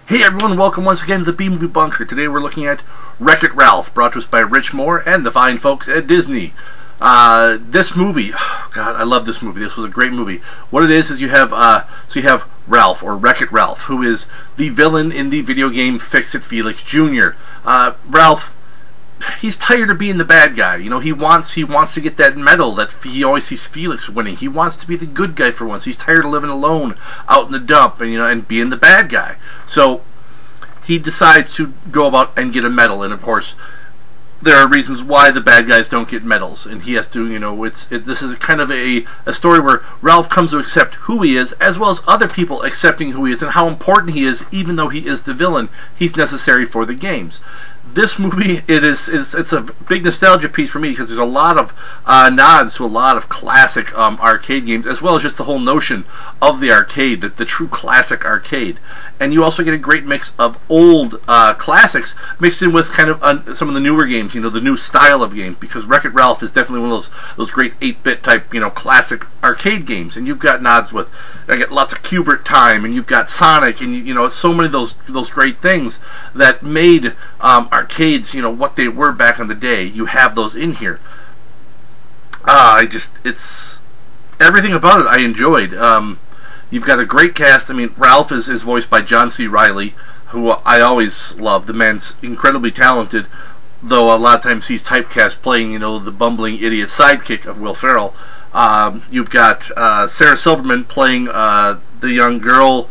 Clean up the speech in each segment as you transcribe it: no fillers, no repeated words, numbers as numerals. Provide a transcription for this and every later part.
Hey everyone, welcome once again to the B-Movie Bunker. Today we're looking at Wreck-It Ralph, brought to us by Rich Moore and the fine folks at Disney. This movie, oh God, I love this movie. This was a great movie. What it is you have Ralph, or Wreck-It Ralph, who is the villain in the video game Fix-It Felix Jr. Ralph, he's tired of being the bad guy. You know, he wants to get that medal that he always sees Felix winning. He wants to be the good guy for once. He's tired of living alone out in the dump and being the bad guy. So he decides to go about and get a medal, and of course there are reasons why the bad guys don't get medals, and he has to, this is kind of a story where Ralph comes to accept who he is, as well as other people accepting who he is and how important he is. Even though he is the villain, he's necessary for the games. This movie, it's a big nostalgia piece for me because there's a lot of nods to a lot of classic arcade games, as well as just the whole notion of the arcade, the true classic arcade. And you also get a great mix of old classics mixed in with kind of some of the newer games, the new style of game, because Wreck-It Ralph is definitely one of those great 8-bit type, classic arcade games. And you've got nods with, I get lots of Q-Bert time, and you've got Sonic, and so many of those great things that made arcades, what they were back in the day. You have those in here. It's everything about it I enjoyed. You've got a great cast. I mean, Ralph is voiced by John C. Reilly, who I always love. The man's incredibly talented, though a lot of times he's typecast playing, the bumbling idiot sidekick of Will Ferrell. You've got Sarah Silverman playing the young girl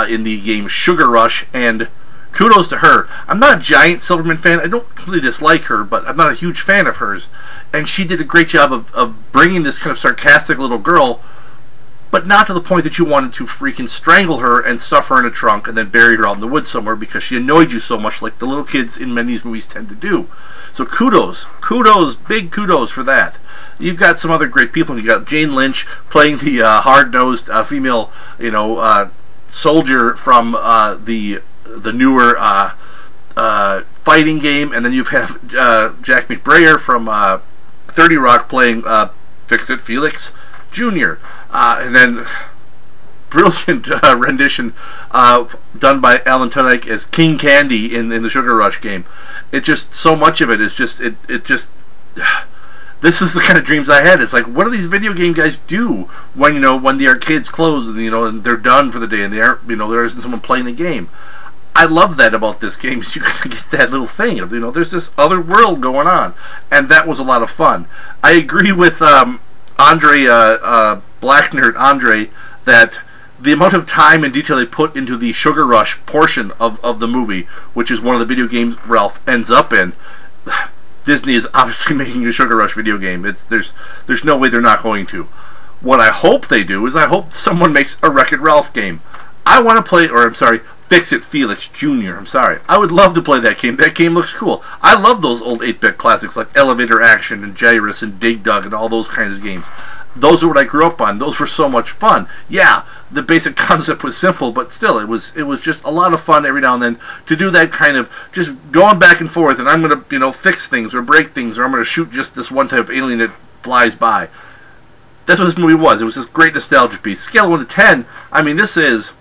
in the game Sugar Rush, and kudos to her. I'm not a giant Silverman fan. I don't completely dislike her, but I'm not a huge fan of hers. And she did a great job of bringing this kind of sarcastic little girl, but not to the point that you wanted to freaking strangle her and stuff her in a trunk and then bury her out in the woods somewhere because she annoyed you so much, like the little kids in many of these movies tend to do. So kudos, big kudos for that. You've got some other great people. You've got Jane Lynch playing the hard-nosed female, soldier from the newer fighting game, and then you have Jack McBrayer from 30 Rock playing Fix-It Felix Jr. And then brilliant rendition done by Alan Tudyk as King Candy in the Sugar Rush game. It just, so much of it is just this is the kind of dreams I had. It's like, what do these video game guys do when when the arcades close and and they're done for the day and they aren't there isn't someone playing the game. I love that about this game, is you get that little thing of there's this other world going on, and that was a lot of fun. I agree with Andre Black Nerd Andre that the amount of time and detail they put into the Sugar Rush portion of the movie, which is one of the video games Ralph ends up in. Disney is obviously making a Sugar Rush video game. There's no way they're not going to. What I hope they do is I hope someone makes a Wreck-It Ralph game. I want to play, or I'm sorry, Fix-It Felix Jr. I'm sorry. I would love to play that game. That game looks cool. I love those old 8-bit classics like Elevator Action and Gyrus and Dig Dug and all those kinds of games. Those are what I grew up on. Those were so much fun. Yeah, the basic concept was simple, but still, it was just a lot of fun every now and then to do that kind of just going back and forth, and I'm going to, fix things or break things, or I'm going to shoot just this one type of alien that flies by. That's what this movie was. It was this great nostalgia piece. Scale of 1 to 10, I mean, this is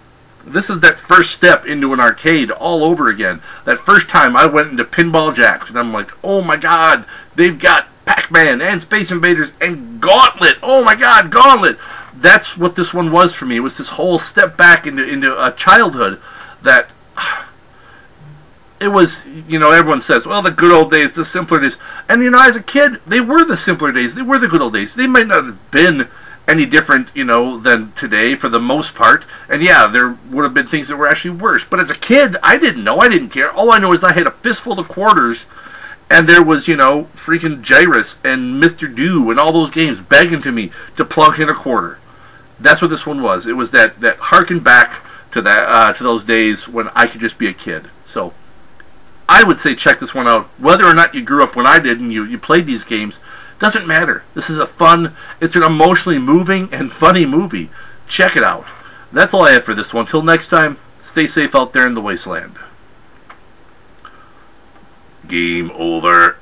that first step into an arcade all over again. That first time I went into Pinball Jacks, and I'm like, oh my god, they've got Pac-Man and Space Invaders and Gauntlet. Oh my god, Gauntlet. That's what this one was for me. It was this whole step back into a childhood that it was, everyone says, well, the good old days, the simpler days. And, as a kid, they were the simpler days. They were the good old days. They might not have been any different, than today for the most part. And yeah, there would have been things that were actually worse. But as a kid, I didn't know. I didn't care. All I know is I had a fistful of quarters, and there was, freaking Gyrus and Mr. Do and all those games begging to me to plunk in a quarter. That's what this one was. It was that harken back to that to those days when I could just be a kid. So I would say check this one out. Whether or not you grew up when I did and you played these games, doesn't matter. This is it's an emotionally moving and funny movie. Check it out. That's all I have for this one. Till next time, stay safe out there in the wasteland. Game over.